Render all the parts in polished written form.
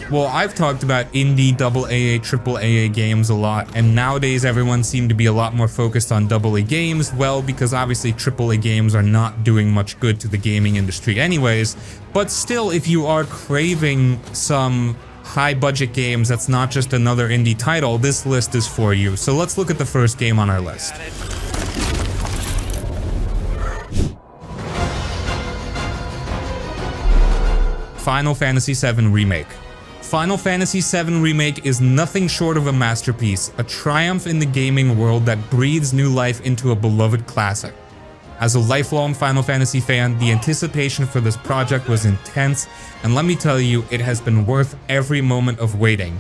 Well, I've talked about indie AA, AAA games a lot, and nowadays everyone seems to be a lot more focused on AA games, well, because obviously AAA games are not doing much good to the gaming industry anyways, but still, if you are craving some high-budget games that's not just another indie title, this list is for you. So let's look at the first game on our list. Final Fantasy VII Remake. Final Fantasy VII Remake is nothing short of a masterpiece, a triumph in the gaming world that breathes new life into a beloved classic. As a lifelong Final Fantasy fan, the anticipation for this project was intense, and let me tell you, it has been worth every moment of waiting.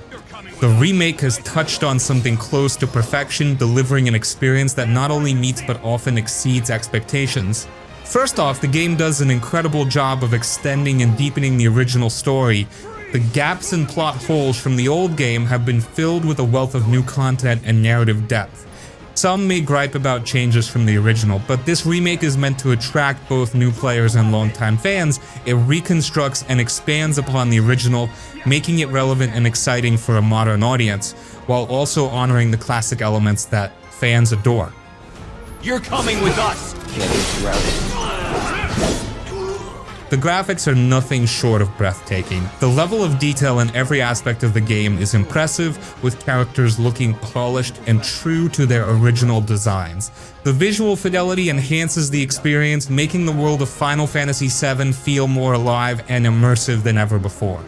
The remake has touched on something close to perfection, delivering an experience that not only meets but often exceeds expectations. First off, the game does an incredible job of extending and deepening the original story. The gaps and plot holes from the old game have been filled with a wealth of new content and narrative depth. Some may gripe about changes from the original, but this remake is meant to attract both new players and longtime fans. It reconstructs and expands upon the original, making it relevant and exciting for a modern audience, while also honoring the classic elements that fans adore. You're coming with us! The graphics are nothing short of breathtaking. The level of detail in every aspect of the game is impressive, with characters looking polished and true to their original designs. The visual fidelity enhances the experience, making the world of Final Fantasy VII feel more alive and immersive than ever before.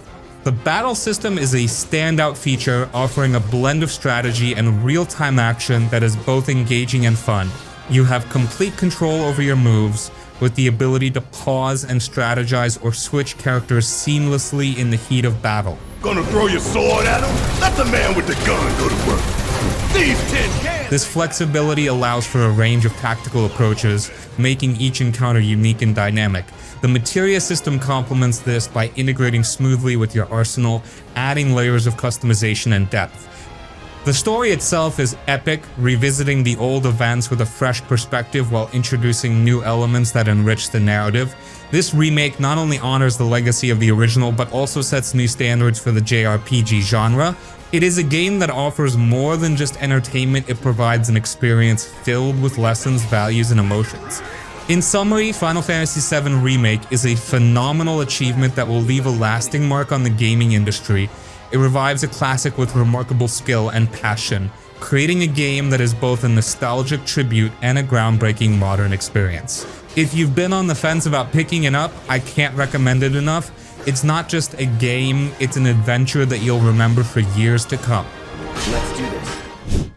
The battle system is a standout feature, offering a blend of strategy and real-time action that is both engaging and fun. You have complete control over your moves, with the ability to pause and strategize or switch characters seamlessly in the heat of battle. Gonna throw your sword at him? Let the man with the gun go to work. These 10 cans! This flexibility allows for a range of tactical approaches, making each encounter unique and dynamic. The materia system complements this by integrating smoothly with your arsenal, adding layers of customization and depth. The story itself is epic, revisiting the old events with a fresh perspective while introducing new elements that enrich the narrative. This remake not only honors the legacy of the original, but also sets new standards for the JRPG genre. It is a game that offers more than just entertainment, it provides an experience filled with lessons, values, and emotions. In summary, Final Fantasy VII Remake is a phenomenal achievement that will leave a lasting mark on the gaming industry. It revives a classic with remarkable skill and passion, creating a game that is both a nostalgic tribute and a groundbreaking modern experience. If you've been on the fence about picking it up, I can't recommend it enough. It's not just a game, it's an adventure that you'll remember for years to come. Let's do this.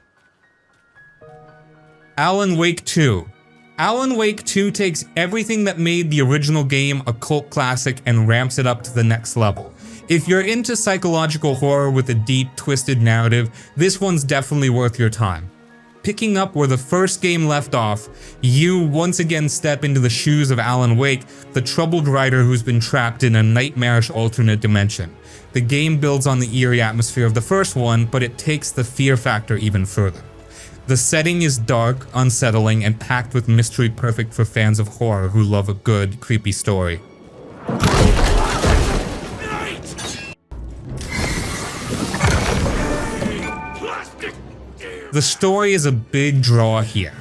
Alan Wake 2. Alan Wake 2 takes everything that made the original game a cult classic and ramps it up to the next level. If you're into psychological horror with a deep, twisted narrative, this one's definitely worth your time. Picking up where the first game left off, you once again step into the shoes of Alan Wake, the troubled writer who's been trapped in a nightmarish alternate dimension. The game builds on the eerie atmosphere of the first one, but it takes the fear factor even further. The setting is dark, unsettling, and packed with mystery, perfect for fans of horror who love a good, creepy story. The story is a big draw here.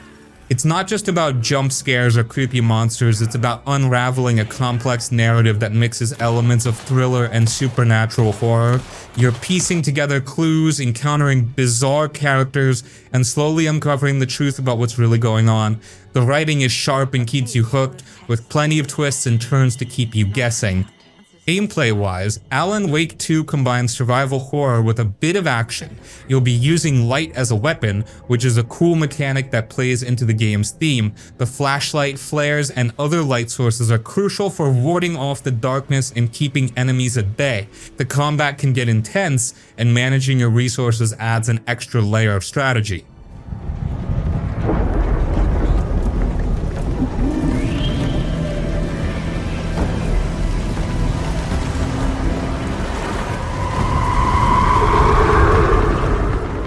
It's not just about jump scares or creepy monsters, it's about unraveling a complex narrative that mixes elements of thriller and supernatural horror. You're piecing together clues, encountering bizarre characters, and slowly uncovering the truth about what's really going on. The writing is sharp and keeps you hooked, with plenty of twists and turns to keep you guessing. Gameplay-wise, Alan Wake 2 combines survival horror with a bit of action. You'll be using light as a weapon, which is a cool mechanic that plays into the game's theme. The flashlight, flares, and other light sources are crucial for warding off the darkness and keeping enemies at bay. The combat can get intense, and managing your resources adds an extra layer of strategy.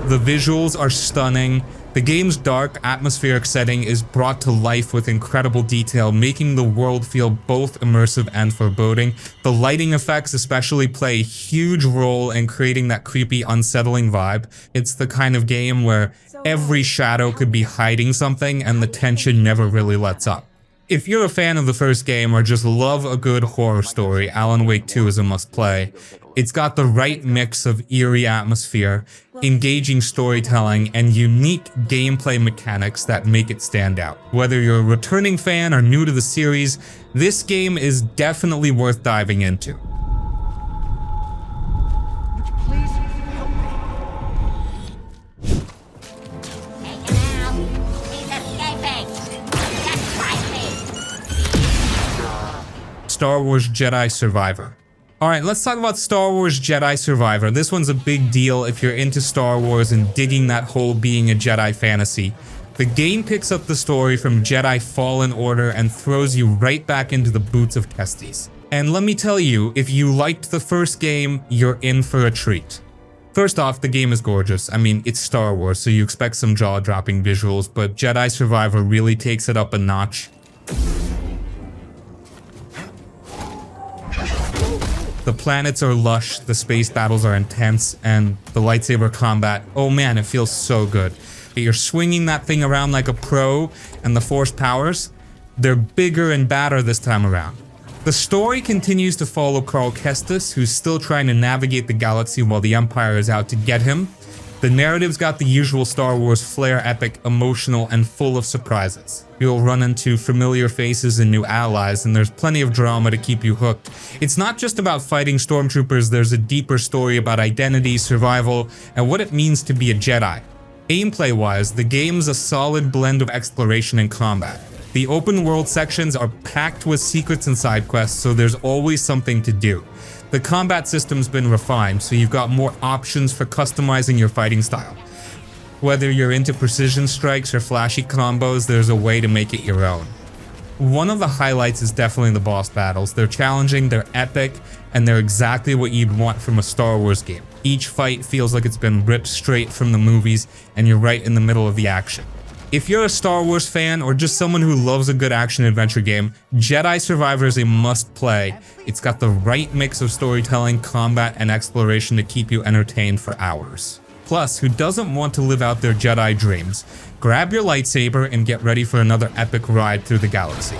The visuals are stunning. The game's dark, atmospheric setting is brought to life with incredible detail, making the world feel both immersive and foreboding. The lighting effects especially play a huge role in creating that creepy, unsettling vibe. It's the kind of game where every shadow could be hiding something and the tension never really lets up. If you're a fan of the first game or just love a good horror story, Alan Wake 2 is a must-play. It's got the right mix of eerie atmosphere, engaging storytelling, and unique gameplay mechanics that make it stand out. Whether you're a returning fan or new to the series, this game is definitely worth diving into. Star Wars Jedi Survivor. Alright, let's talk about Star Wars Jedi Survivor. This one's a big deal if you're into Star Wars and digging that whole being a Jedi fantasy. The game picks up the story from Jedi Fallen Order and throws you right back into the boots of Kestis. And let me tell you, if you liked the first game, you're in for a treat. First off, the game is gorgeous. I mean, it's Star Wars, so you expect some jaw-dropping visuals, but Jedi Survivor really takes it up a notch. The planets are lush, the space battles are intense, and the lightsaber combat, oh man, it feels so good. You're swinging that thing around like a pro, and the Force powers, they're bigger and badder this time around. The story continues to follow Cal Kestis, who's still trying to navigate the galaxy while the Empire is out to get him. The narrative's got the usual Star Wars flair, epic, emotional, and full of surprises. You'll run into familiar faces and new allies, and there's plenty of drama to keep you hooked. It's not just about fighting stormtroopers, there's a deeper story about identity, survival, and what it means to be a Jedi. Gameplay-wise, the game's a solid blend of exploration and combat. The open world sections are packed with secrets and side quests, so there's always something to do. The combat system's been refined, so you've got more options for customizing your fighting style. Whether you're into precision strikes or flashy combos, there's a way to make it your own. One of the highlights is definitely the boss battles. They're challenging, they're epic, and they're exactly what you'd want from a Star Wars game. Each fight feels like it's been ripped straight from the movies, and you're right in the middle of the action. If you're a Star Wars fan or just someone who loves a good action-adventure game, Jedi Survivor is a must-play. It's got the right mix of storytelling, combat, and exploration to keep you entertained for hours. Plus, who doesn't want to live out their Jedi dreams? Grab your lightsaber and get ready for another epic ride through the galaxy.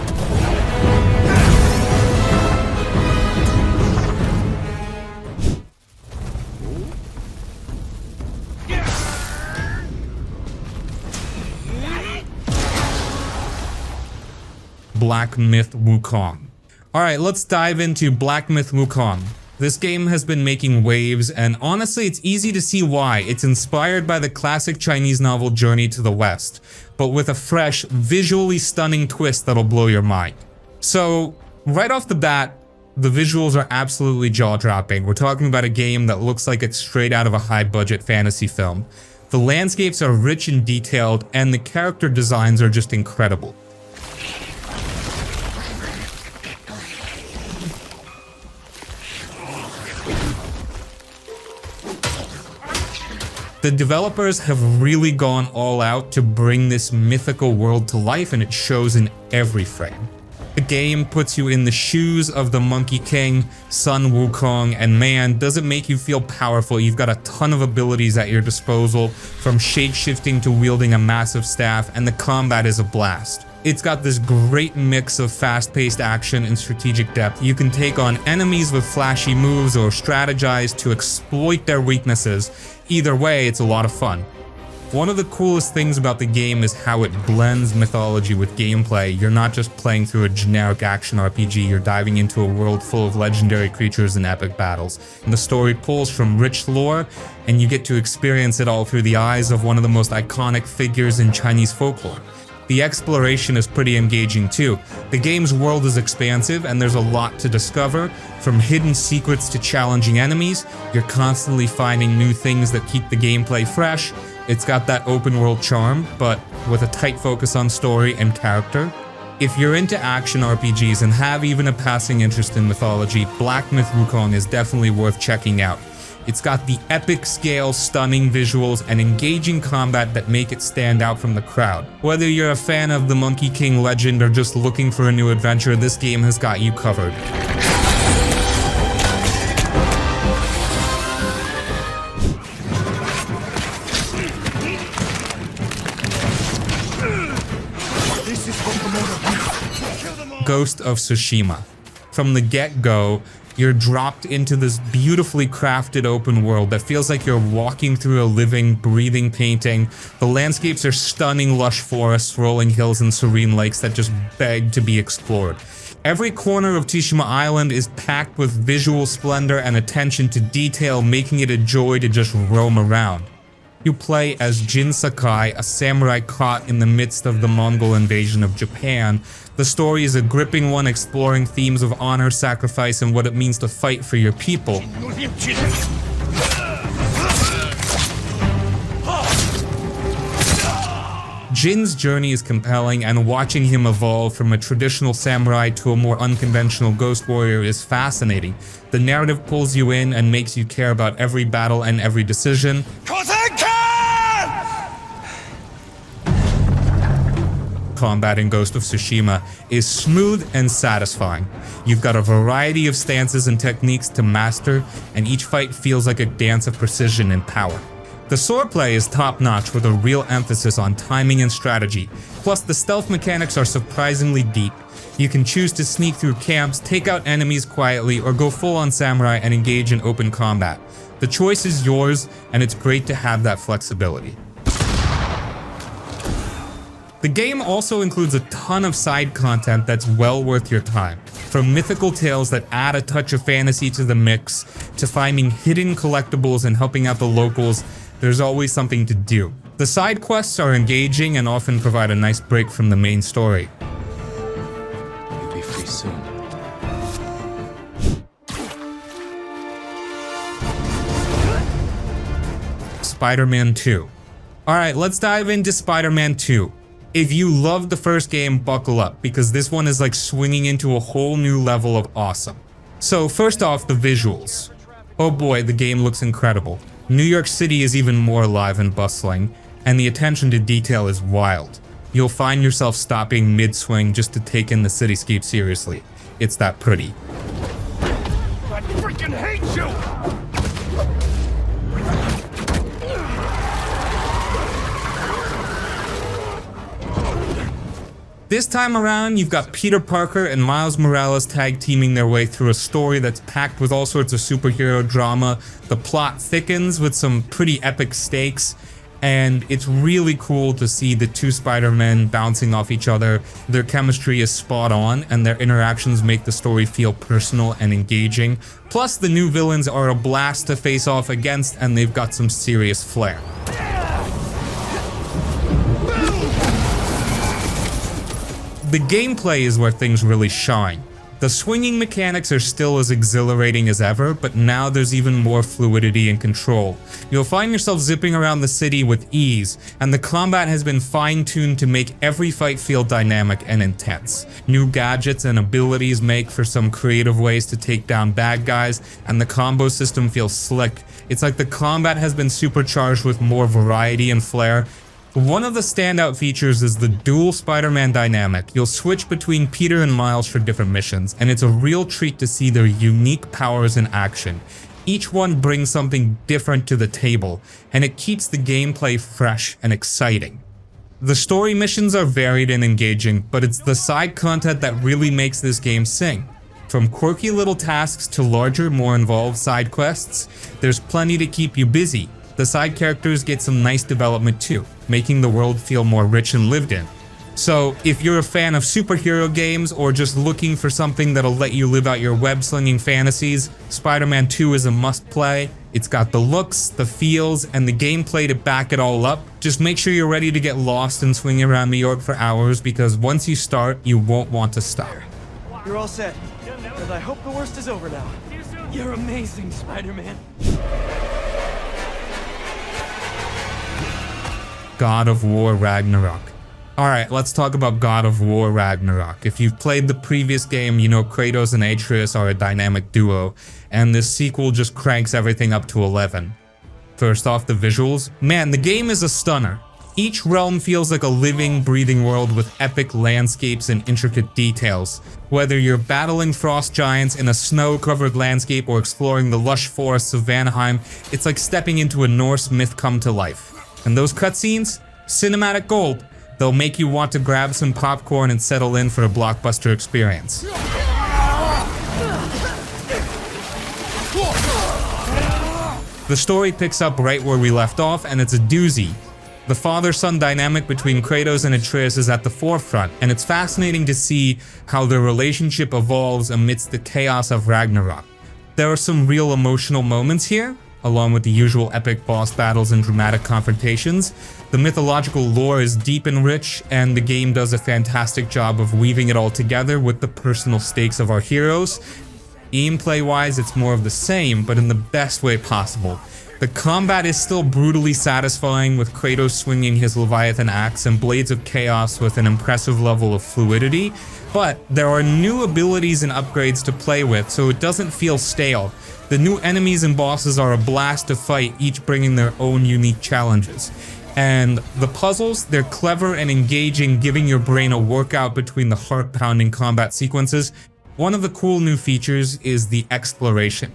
Black Myth Wukong. Alright, let's dive into Black Myth Wukong. This game has been making waves, and honestly it's easy to see why. It's inspired by the classic Chinese novel Journey to the West, but with a fresh, visually stunning twist that'll blow your mind. So, right off the bat, the visuals are absolutely jaw-dropping. We're talking about a game that looks like it's straight out of a high-budget fantasy film. The landscapes are rich and detailed, and the character designs are just incredible. The developers have really gone all out to bring this mythical world to life, and it shows in every frame. The game puts you in the shoes of the Monkey King, Sun Wukong, and man, does it make you feel powerful. You've got a ton of abilities at your disposal, from shape-shifting to wielding a massive staff, and the combat is a blast. It's got this great mix of fast-paced action and strategic depth. You can take on enemies with flashy moves or strategize to exploit their weaknesses. Either way, it's a lot of fun. One of the coolest things about the game is how it blends mythology with gameplay. You're not just playing through a generic action RPG, you're diving into a world full of legendary creatures and epic battles. And the story pulls from rich lore, and you get to experience it all through the eyes of one of the most iconic figures in Chinese folklore. The exploration is pretty engaging too. The game's world is expansive and there's a lot to discover. From hidden secrets to challenging enemies, you're constantly finding new things that keep the gameplay fresh. It's got that open world charm, but with a tight focus on story and character. If you're into action RPGs and have even a passing interest in mythology, Black Myth Wukong is definitely worth checking out. It's got the epic scale, stunning visuals, and engaging combat that make it stand out from the crowd. Whether you're a fan of the Monkey King legend or just looking for a new adventure, this game has got you covered. Ghost of Tsushima. From the get-go, you're dropped into this beautifully crafted open world that feels like you're walking through a living, breathing painting. The landscapes are stunning, lush forests, rolling hills, and serene lakes that just beg to be explored. Every corner of Tsushima Island is packed with visual splendor and attention to detail, making it a joy to just roam around. You play as Jin Sakai, a samurai caught in the midst of the Mongol invasion of Japan. The story is a gripping one, exploring themes of honor, sacrifice, and what it means to fight for your people. Jin's journey is compelling, and watching him evolve from a traditional samurai to a more unconventional ghost warrior is fascinating. The narrative pulls you in and makes you care about every battle and every decision. Combat in Ghost of Tsushima is smooth and satisfying. You've got a variety of stances and techniques to master, and each fight feels like a dance of precision and power. The swordplay is top-notch with a real emphasis on timing and strategy, plus the stealth mechanics are surprisingly deep. You can choose to sneak through camps, take out enemies quietly, or go full-on samurai and engage in open combat. The choice is yours, and it's great to have that flexibility. The game also includes a ton of side content that's well worth your time. From mythical tales that add a touch of fantasy to the mix, to finding hidden collectibles and helping out the locals, there's always something to do. The side quests are engaging and often provide a nice break from the main story. You'll be free soon. Spider-Man 2. Alright, let's dive into Spider-Man 2. If you loved the first game, buckle up, because this one is like swinging into a whole new level of awesome. So first off, the visuals. Oh boy, the game looks incredible. New York City is even more alive and bustling, and the attention to detail is wild. You'll find yourself stopping mid-swing just to take in the cityscape seriously. It's that pretty. I freaking hate you! This time around, you've got Peter Parker and Miles Morales tag teaming their way through a story that's packed with all sorts of superhero drama. The plot thickens with some pretty epic stakes, and it's really cool to see the two Spider-Men bouncing off each other. Their chemistry is spot on, and their interactions make the story feel personal and engaging. Plus, the new villains are a blast to face off against, and they've got some serious flair. The gameplay is where things really shine. The swinging mechanics are still as exhilarating as ever, but now there's even more fluidity and control. You'll find yourself zipping around the city with ease, and the combat has been fine-tuned to make every fight feel dynamic and intense. New gadgets and abilities make for some creative ways to take down bad guys, and the combo system feels slick. It's like the combat has been supercharged with more variety and flair. One of the standout features is the dual Spider-Man dynamic. You'll switch between Peter and Miles for different missions, and it's a real treat to see their unique powers in action. Each one brings something different to the table, and it keeps the gameplay fresh and exciting. The story missions are varied and engaging, but it's the side content that really makes this game sing. From quirky little tasks to larger, more involved side quests, there's plenty to keep you busy. The side characters get some nice development too, making the world feel more rich and lived in. So if you're a fan of superhero games or just looking for something that'll let you live out your web-slinging fantasies, Spider-Man 2 is a must-play. It's got the looks, the feels, and the gameplay to back it all up. Just make sure you're ready to get lost and swing around New York for hours, because once you start, you won't want to stop. You're all set, and I hope the worst is over now. You're amazing, Spider-Man. God of War Ragnarok. Alright, let's talk about God of War Ragnarok. If you've played the previous game, you know Kratos and Atreus are a dynamic duo, and this sequel just cranks everything up to 11. First off, the visuals. Man, the game is a stunner. Each realm feels like a living, breathing world with epic landscapes and intricate details. Whether you're battling frost giants in a snow-covered landscape or exploring the lush forests of Valheim, it's like stepping into a Norse myth come to life. And those cutscenes? Cinematic gold. They'll make you want to grab some popcorn and settle in for a blockbuster experience. The story picks up right where we left off, and it's a doozy. The father-son dynamic between Kratos and Atreus is at the forefront, and it's fascinating to see how their relationship evolves amidst the chaos of Ragnarok. There are some real emotional moments here, along with the usual epic boss battles and dramatic confrontations. The mythological lore is deep and rich, and the game does a fantastic job of weaving it all together with the personal stakes of our heroes. Gameplay-wise, it's more of the same, but in the best way possible. The combat is still brutally satisfying, with Kratos swinging his Leviathan axe and Blades of Chaos with an impressive level of fluidity, but there are new abilities and upgrades to play with, so it doesn't feel stale. The new enemies and bosses are a blast to fight, each bringing their own unique challenges. And the puzzles, they're clever and engaging, giving your brain a workout between the heart-pounding combat sequences. One of the cool new features is the exploration.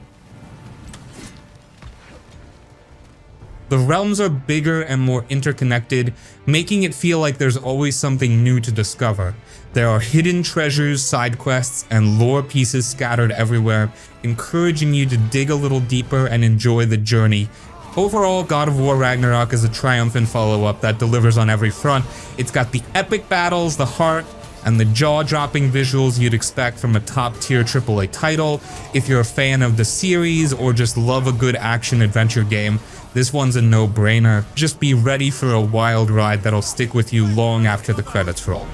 The realms are bigger and more interconnected, making it feel like there's always something new to discover. There are hidden treasures, side quests, and lore pieces scattered everywhere, encouraging you to dig a little deeper and enjoy the journey. Overall, God of War Ragnarok is a triumphant follow-up that delivers on every front. It's got the epic battles, the heart, and the jaw-dropping visuals you'd expect from a top-tier AAA title. If you're a fan of the series or just love a good action-adventure game, this one's a no-brainer. Just be ready for a wild ride that'll stick with you long after the credits roll.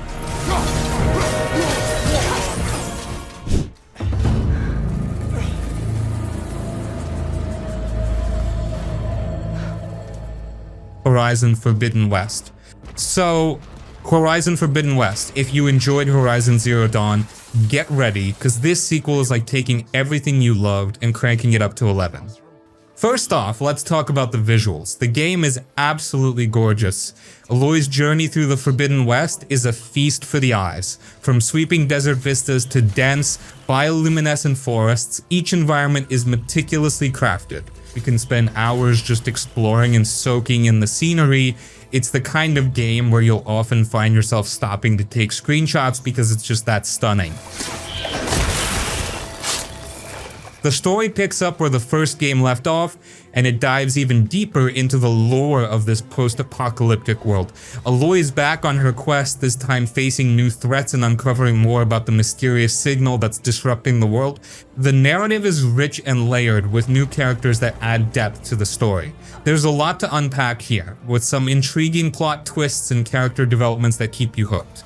Horizon Forbidden West. So, Horizon Forbidden West, if you enjoyed Horizon Zero Dawn, get ready, because this sequel is like taking everything you loved and cranking it up to 11. First off, let's talk about the visuals. The game is absolutely gorgeous. Aloy's journey through the Forbidden West is a feast for the eyes. From sweeping desert vistas to dense, bioluminescent forests, each environment is meticulously crafted. You can spend hours just exploring and soaking in the scenery. It's the kind of game where you'll often find yourself stopping to take screenshots because it's just that stunning. The story picks up where the first game left off, and it dives even deeper into the lore of this post-apocalyptic world. Aloy is back on her quest, this time facing new threats and uncovering more about the mysterious signal that's disrupting the world. The narrative is rich and layered, with new characters that add depth to the story. There's a lot to unpack here, with some intriguing plot twists and character developments that keep you hooked.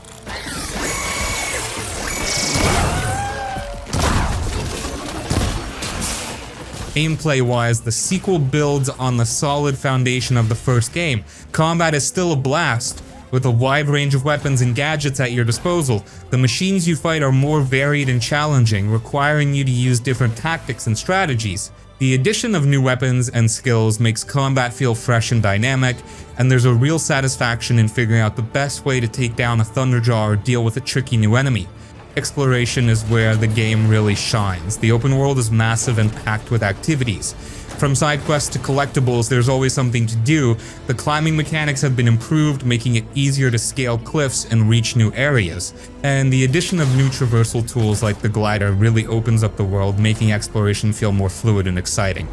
Gameplay-wise, the sequel builds on the solid foundation of the first game. Combat is still a blast, with a wide range of weapons and gadgets at your disposal. The machines you fight are more varied and challenging, requiring you to use different tactics and strategies. The addition of new weapons and skills makes combat feel fresh and dynamic, and there's a real satisfaction in figuring out the best way to take down a Thunderjaw or deal with a tricky new enemy. Exploration is where the game really shines. The open world is massive and packed with activities. From side quests to collectibles, there's always something to do. The climbing mechanics have been improved, making it easier to scale cliffs and reach new areas. And the addition of new traversal tools like the glider really opens up the world, making exploration feel more fluid and exciting.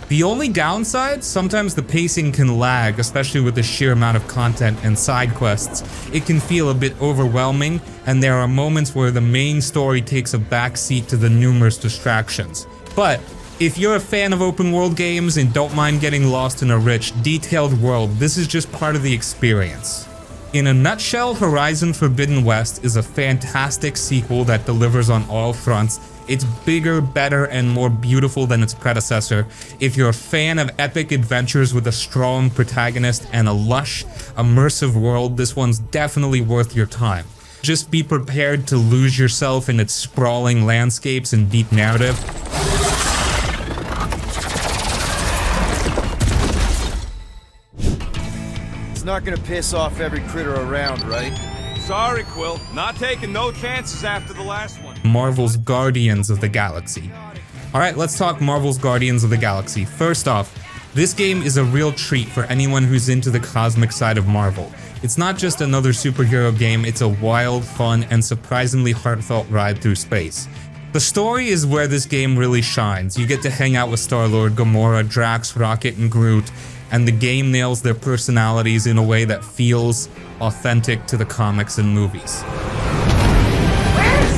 The only downside, sometimes the pacing can lag, especially with the sheer amount of content and side quests. It can feel a bit overwhelming, and there are moments where the main story takes a backseat to the numerous distractions. But if you're a fan of open world games and don't mind getting lost in a rich, detailed world, this is just part of the experience. In a nutshell, Horizon Forbidden West is a fantastic sequel that delivers on all fronts. It's bigger, better, and more beautiful than its predecessor. If you're a fan of epic adventures with a strong protagonist and a lush, immersive world, this one's definitely worth your time. Just be prepared to lose yourself in its sprawling landscapes and deep narrative. It's not gonna piss off every critter around, right? Sorry, Quill. Not taking no chances after the last one. Marvel's Guardians of the Galaxy. Alright, let's talk Marvel's Guardians of the Galaxy. First off, this game is a real treat for anyone who's into the cosmic side of Marvel. It's not just another superhero game, it's a wild, fun, and surprisingly heartfelt ride through space. The story is where this game really shines. You get to hang out with Star-Lord, Gamora, Drax, Rocket, and Groot, and the game nails their personalities in a way that feels authentic to the comics and movies.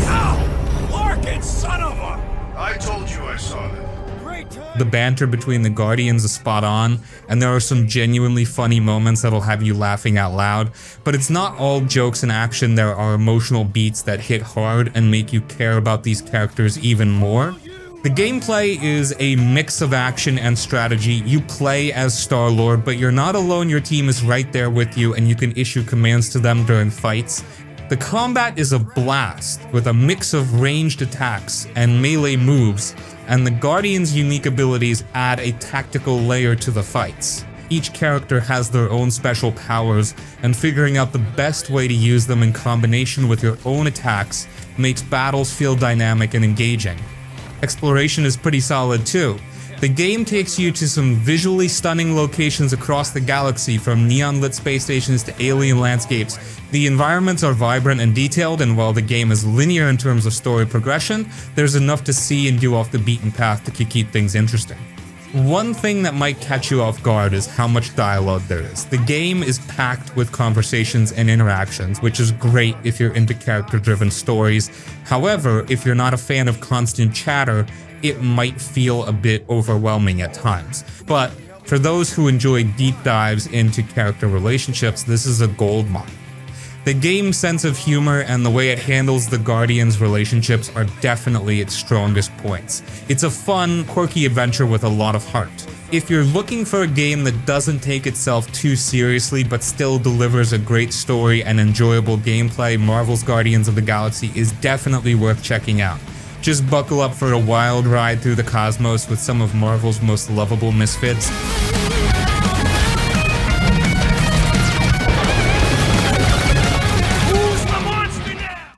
Ow! Larkin, son of a... I told you I saw them. The banter between the Guardians is spot on, and there are some genuinely funny moments that'll have you laughing out loud, but it's not all jokes and action. There are emotional beats that hit hard and make you care about these characters even more. The gameplay is a mix of action and strategy. You play as Star-Lord, but you're not alone. Your team is right there with you, and you can issue commands to them during fights. The combat is a blast, with a mix of ranged attacks and melee moves, and the Guardians' unique abilities add a tactical layer to the fights. Each character has their own special powers, and figuring out the best way to use them in combination with your own attacks makes battles feel dynamic and engaging. Exploration is pretty solid too. The game takes you to some visually stunning locations across the galaxy, from neon-lit space stations to alien landscapes. The environments are vibrant and detailed, and while the game is linear in terms of story progression, there's enough to see and do off the beaten path to keep things interesting. One thing that might catch you off guard is how much dialogue there is. The game is packed with conversations and interactions, which is great if you're into character-driven stories. However, if you're not a fan of constant chatter, it might feel a bit overwhelming at times. But for those who enjoy deep dives into character relationships, this is a gold mine. The game's sense of humor and the way it handles the Guardians' relationships are definitely its strongest points. It's a fun, quirky adventure with a lot of heart. If you're looking for a game that doesn't take itself too seriously but still delivers a great story and enjoyable gameplay, Marvel's Guardians of the Galaxy is definitely worth checking out. Just buckle up for a wild ride through the cosmos with some of Marvel's most lovable misfits.